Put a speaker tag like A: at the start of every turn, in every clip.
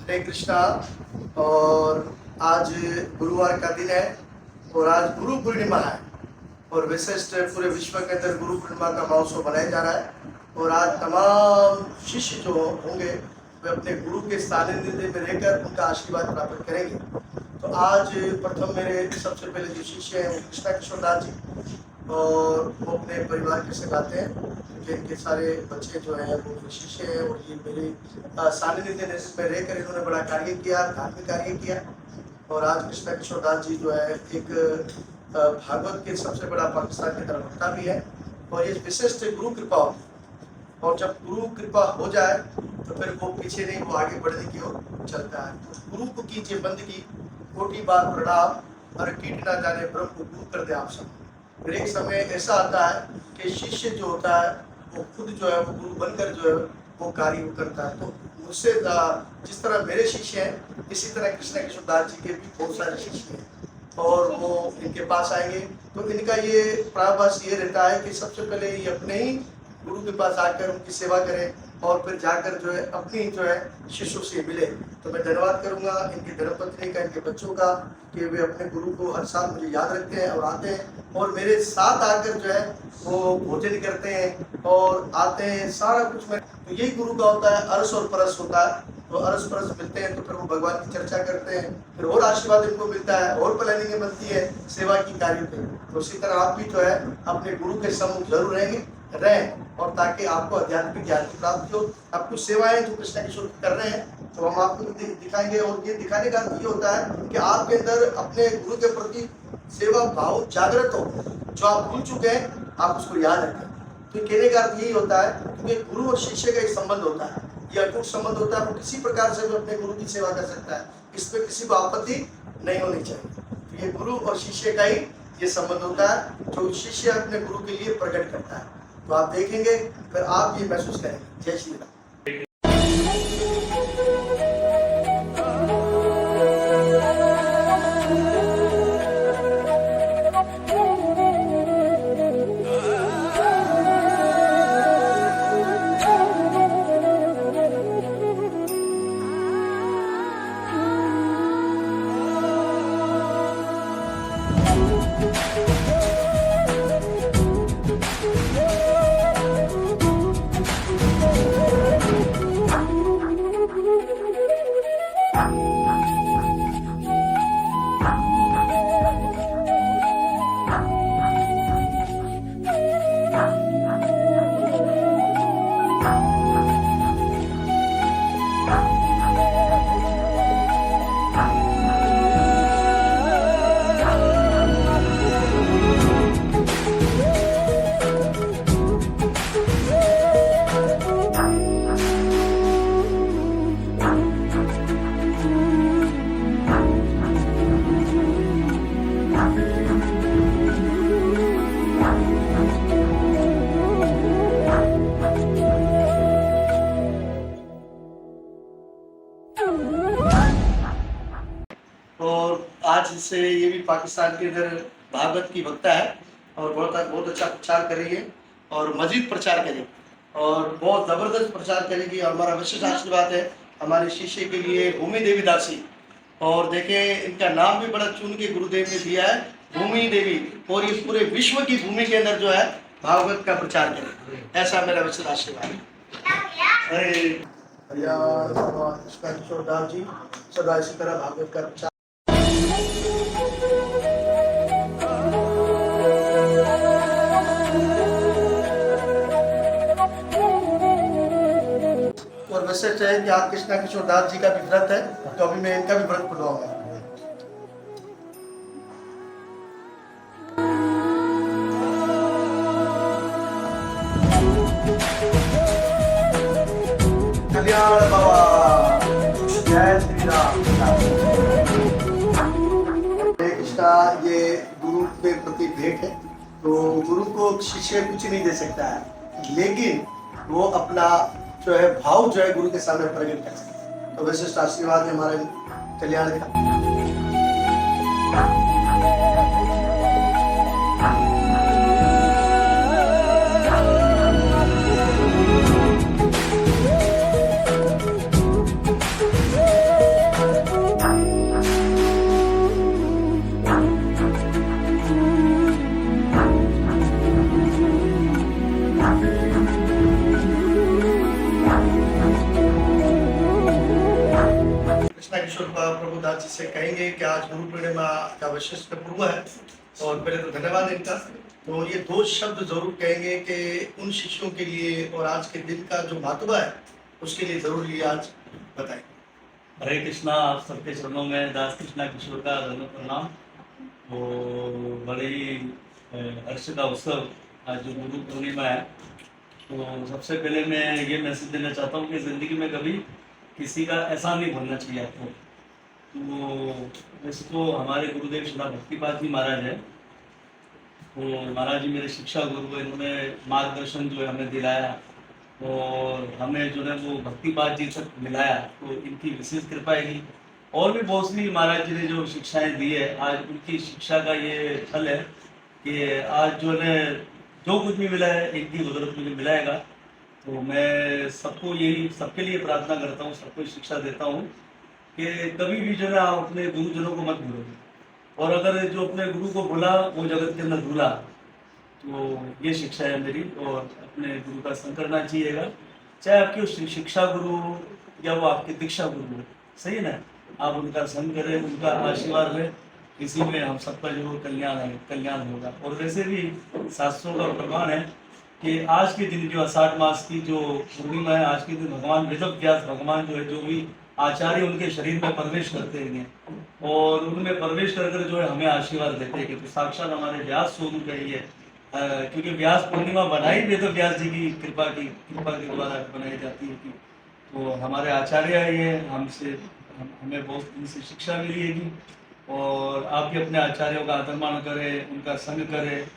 A: हरे कृष्णा। और आज गुरुवार का दिन है और आज गुरु पूर्णिमा है और विशिष्ट पूरे विश्व के अंदर गुरु पूर्णिमा का महोत्सव मनाया जा रहा है। और आज तमाम शिष्य जो होंगे वे अपने गुरु के सानिध्य में रहकर उनका आशीर्वाद प्राप्त करेंगे। तो आज प्रथम मेरे सबसे पहले जो शिष्य हैं वो कृष्णा किशोर दास जी, और वो अपने परिवार के साथ आते हैं क्योंकि इनके सारे बच्चे जो हैं वो शिष्य हैं और ये मेरे सानिध्य में रहकर इन्होंने बड़ा कार्य किया, धार्मिक कार्य किया। और आज कृष्णा किशोर दास जी जो है एक भागवत के सबसे बड़ा पाकिस्तान के अंदर वक्ता भी है और ये विशिष्ट गुरु कृपा होती है। और जब गुरु कृपा हो जाए तो फिर वो पीछे नहीं, वो आगे बढ़ने की ओर चलता है। तो गुरु को कीजिए बंदगी, कोटि बार प्रणाम, और कीट ना जाने ब्रह्म को गुरु कर दे आप सब। फिर एक समय ऐसा आता है कि शिष्य जो होता है वो खुद जो है वो गुरु बनकर जो है वो कार्य करता है। तो मुझसे जिस तरह मेरे शिष्य हैं इसी तरह कृष्णा किशोर दास जी के भी बहुत सारे शिष्य हैं और वो इनके पास आएंगे। तो इनका ये प्राभास ये रहता है कि सबसे पहले ये अपने ही गुरु के पास आकर उनकी सेवा करें और फिर जाकर जो है अपनी जो है शिष्यों से मिले। तो मैं धन्यवाद करूंगा इनकी धर्मपत्नी का, इनके बच्चों का, कि वे अपने गुरु को हर साल मुझे याद रखते हैं और आते हैं और मेरे साथ आकर जो है वो भोजन करते हैं और आते हैं सारा कुछ। मैं तो यही गुरु का होता है, अरस और परस होता है। तो अरस परस मिलते हैं तो फिर वो भगवान की चर्चा करते हैं, फिर और आशीर्वाद इनको मिलता है और प्लानिंग बनती है सेवा की कार्य पे। तो उसी तरह आप भी जो है अपने गुरु के सम्मुख जरूर रहें और ताकि आपको आध्यात्मिक ज्ञान की प्राप्ति हो। आप कुछ सेवाएं जो कृष्णा किशोर कर रहे हैं तो हम आपको दिखाएंगे। और ये दिखाने का ये होता है कि आपके अंदर अपने गुरु के प्रति सेवा भाव जागृत हो। जो आप भूल चुके हैं आप उसको याद रखें। तो कहने का अर्थ यही होता है क्योंकि गुरु और शिष्य का एक संबंध होता है, ये अटूट संबंध होता है। वो किसी प्रकार से भी अपने गुरु की सेवा कर सकता है, इसमें किसी को आपत्ति नहीं होनी चाहिए। तो ये गुरु और शिष्य का ही ये संबंध होता है जो शिष्य अपने गुरु के लिए प्रकट करता है। तो आप देखेंगे फिर आप ये महसूस करेंगे। जय श्री राम। और आज से ये भी पाकिस्तान के अंदर भागवत की वक्ता है और बहुत अच्छा प्रचार करेगी और मजीद प्रचार करेगी और बहुत ज़बरदस्त प्रचार करेगी। और हमारा विशेष आशीर्वाद है हमारे शिष्य के लिए भूमि देवी दासी। और देखें इनका नाम भी बड़ा चुन के गुरुदेव ने दिया है, भूमि देवी। और ये पूरे विश्व की भूमि के अंदर जो है भागवत का प्रचार करें, ऐसा मेरा विशेष आशीर्वाद है। कृष्णा किशोर दास जी सदा इसी तरह भागवत का प्रचार। और वैसे चाहे कि आज कृष्णा किशोर दास जी का भी व्रत है तो अभी मैं इनका भी व्रत खुलवाऊंगा। कल्याण बाबा, जय श्री राम। कृष्णा ये गुरु के प्रति भेंट है। तो गुरु को शिष्य कुछ नहीं दे सकता है लेकिन वो अपना जो है भाव जो है गुरु के सामने प्रकट कर सकते हैं। तो विशिष्ट आशीर्वाद है हमारे कल्याण का। कृष्णा किशोर प्रभु दास जी से कहेंगे कि आज गुरु पूर्णिमा का विशिष्ट पर्व है और पहले तो धन्यवाद इनका। तो ये दो शब्द जरूर कहेंगे कि उन शिष्यों के लिए और आज के दिन का जो महत्व है उसके लिए जरूर ये आज बताएं।
B: हरे कृष्णा। आप सबके चरणों में दास कृष्णा किशोर का धन्य प्रणाम। तो बड़े ही हर्ष का उत्सव आज जो गुरु पूर्णिमा है, तो सबसे पहले मैं ये मैसेज देना चाहता हूँ कि ज़िंदगी में कभी किसी का एहसान नहीं भूलना चाहिए आपको। तो वैसे तो हमारे गुरुदेव श्री भक्तिपाद जी महाराज है, तो महाराज जी मेरे शिक्षा गुरु, इन्होंने मार्गदर्शन जो है हमें दिलाया और हमें जो है वो भक्तिपाद जी तक मिलाया, तो इनकी विशेष कृपा है। और भी बहुत सी महाराज जी ने जो शिक्षाएं दी है, आज उनकी शिक्षा का ये फल है कि आज जो है जो कुछ भी मिला है इनकी बदौलत मुझे मिलाएगा। तो मैं सबको यही सबके लिए प्रार्थना करता हूँ, सबको शिक्षा देता हूँ कि कभी भी जो है आप अपने गुरुजनों को मत भूलो, और अगर जो अपने गुरु को भूला वो जगत के अंदर भूला। तो ये शिक्षा है मेरी, और अपने गुरु का संग करना चाहिएगा, चाहे आपकी उस शिक्षा गुरु हो या वो आपके दीक्षा गुरु हो, सही है ना। आप उनका संग करें, उनका आशीर्वाद लें, इसी में हम सबका जो कल्याण होगा। और वैसे भी शास्त्रों का प्रमाण है कि आज के दिन जो आषाढ़ मास की जो पूर्णिमा है, आज के दिन भगवान वेदव्यास भगवान जो है, जो भी आचार्य उनके शरीर में प्रवेश करते हैं और उनमें प्रवेश कर जो है हमें आशीर्वाद देते हैं कि तो साक्षात हमारे व्यास स्वरूप है ये। क्योंकि व्यास पूर्णिमा बनाई वेदव्यास जी की कृपा के द्वारा बनाई जाती है। कि तो हमारे आचार्य है ये, हमें बहुत इनसे शिक्षा मिली है। और आप भी अपने आचार्यों का आदर मान करें, उनका संग करें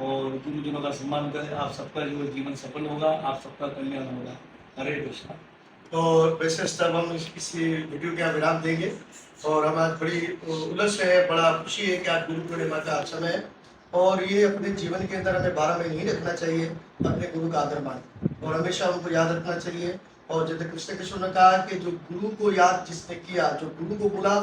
B: और गुरुजनों का सम्मान करें। आप सबका जो जीवन सफल होगा, आप सबका कल्याण होगा। हरे कृष्णा।
A: तो वैसे तब हम इसी वीडियो का विराम देंगे और हम आज बड़ी उल्लास है, बड़ा खुशी है कि आज गुरु पूर्णिमा का समय है और ये अपने जीवन के अंदर हमें 12 महीने ही रखना चाहिए अपने गुरु का आदर मान, और हमेशा उनको याद रखना चाहिए। और जैसे कृष्ण किशोर ने कहा कि जो गुरु को याद जिसने किया, जो गुरु को बुला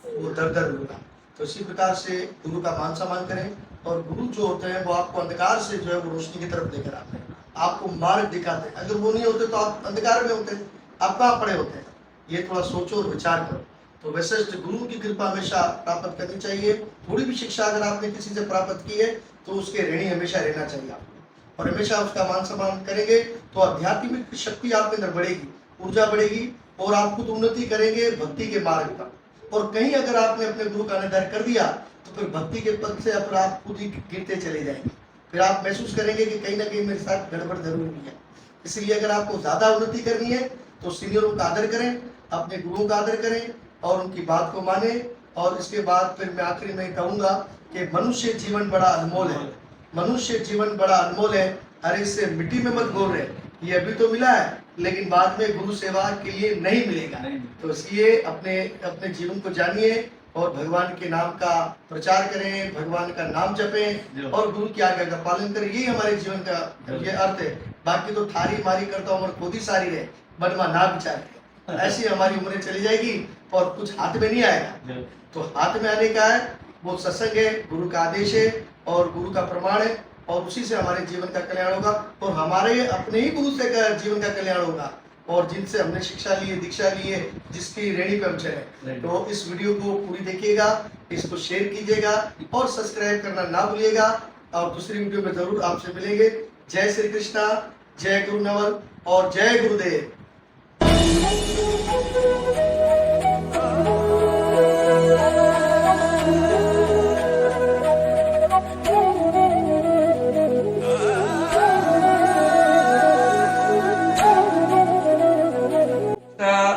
A: वो दर दर होगा। तो इसी प्रकार से गुरु का मान सम्मान करें, और गुरु जो होते हैं वो आपको अंधकार से जो है वो रोशनी की तरफ लेकर आते हैं, आपको मार्ग दिखाते हैं। अगर वो नहीं होते तो आप अंधकार में होते, आप कहाँ पड़े होते हैं। ये थोड़ा सोचो और विचार करो। तो वैशिष्ठ गुरु की कृपा हमेशा प्राप्त करनी चाहिए। थोड़ी भी शिक्षा अगर आपने किसी से प्राप्त की है तो उसके ऋणी हमेशा रहना चाहिए आपको, और हमेशा उसका मान सम्मान करेंगे तो आध्यात्मिक शक्ति आपके अंदर बढ़ेगी, ऊर्जा बढ़ेगी और आप खुद उन्नति करेंगे भक्ति के मार्ग पर। और कहीं अगर आपने अपने गुरु का अनादर कर दिया तो फिर भक्ति के पद से अपने आप खुद ही गिरते चले जाएंगे। फिर आप महसूस करेंगे कि कहीं ना कहीं मेरे साथ गड़बड़ जरूर हुई है। इसलिए अगर आपको ज्यादा उन्नति करनी है तो सीनियरों का आदर करें, अपने गुरुओं का आदर करें और उनकी बात को माने। और इसके बाद फिर मैं आखिरी में कहूंगा कि मनुष्य जीवन बड़ा अनमोल है, मनुष्य जीवन बड़ा अनमोल है। अरे इससे मिट्टी में मत घोल रहे, ये अभी तो मिला है लेकिन बाद में गुरु सेवा के लिए नहीं मिलेगा। तो इसलिए अपने जीवन को जानिए और भगवान के नाम का प्रचार करें, भगवान का नाम जपें और गुरु की आज्ञा का पालन करें। यही हमारे जीवन का ये अर्थ है। बाकी तो थारी मारी करता उम्र खुद ही सारी रहे, बनमा ना विचार। ऐसी हमारी उम्रें चली जाएगी और कुछ हाथ में नहीं आएगा। तो हाथ में आने का है वो सत्संग है, गुरु का आदेश है और गुरु का प्रमाण है, और उसी से हमारे जीवन का कल्याण होगा और हमारे अपने ही गुरु से जीवन का कल्याण होगा, और जिनसे हमने शिक्षा ली है, दीक्षा ली है, जिसकी रेणी पे हम चले। तो इस वीडियो को पूरी देखिएगा, इसको शेयर कीजिएगा और सब्सक्राइब करना ना भूलिएगा। और दूसरी वीडियो में जरूर आपसे मिलेंगे। जय श्री कृष्णा, जय गुरु नवल और जय गुरुदेव।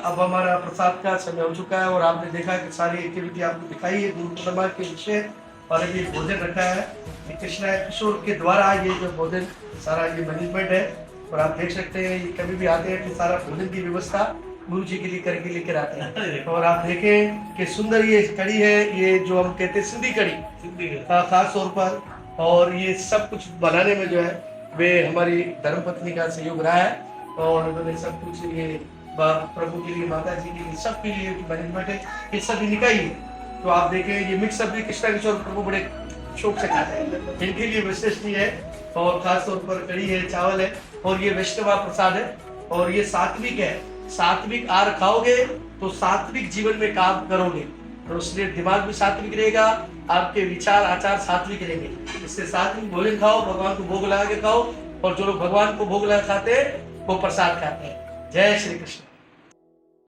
A: अब हमारा प्रसाद का समय हो चुका है और आपने देखा कि सारी एक्टिविटी आपको दिखाई है गुरु पूर्णिमा के विषय, और अभी भोजन रखा है कृष्णा किशोर के द्वारा। ये जो भोजन सारा ये मैनेजमेंट है, और आप देख सकते हैं ये कभी भी आते हैं कि सारा भोजन की व्यवस्था गुरु जी के लिए करके लेकर आते हैं। और आप देखें कि सुंदर ये कड़ी है, ये जो हम कहते हैं सिंधी कड़ी खास तौर पर। और ये सब कुछ बनाने में जो है वे हमारी धर्मपत्नी का सहयोग रहा है, और उन्होंने सब कुछ ये प्रभु के लिए, माता जी के लिए, सबके लिए मैनेजमेंट है, ये सब इनका ही है। तो आप देखें ये मिक्स सब्जी कृष्णा किशोर प्रभु बड़े शौक से खाते हैं, इनके लिए विशिष्ट है। और खास तौर पर कड़ी है, चावल है, और ये वैष्णव प्रसाद है, और ये सात्विक है।
C: सात्विक आहार खाओगे तो सात्विक जीवन में काम करोगे, और इसलिए दिमाग भी सात्विक रहेगा, आपके विचार आचार सात्विक रहेंगे। इससे सात्विक भोजन खाओ, भगवान को भोग लगा के खाओ, और जो लोग भगवान को भोग लगा खाते हैं वो प्रसाद खाते हैं। जय श्री कृष्ण।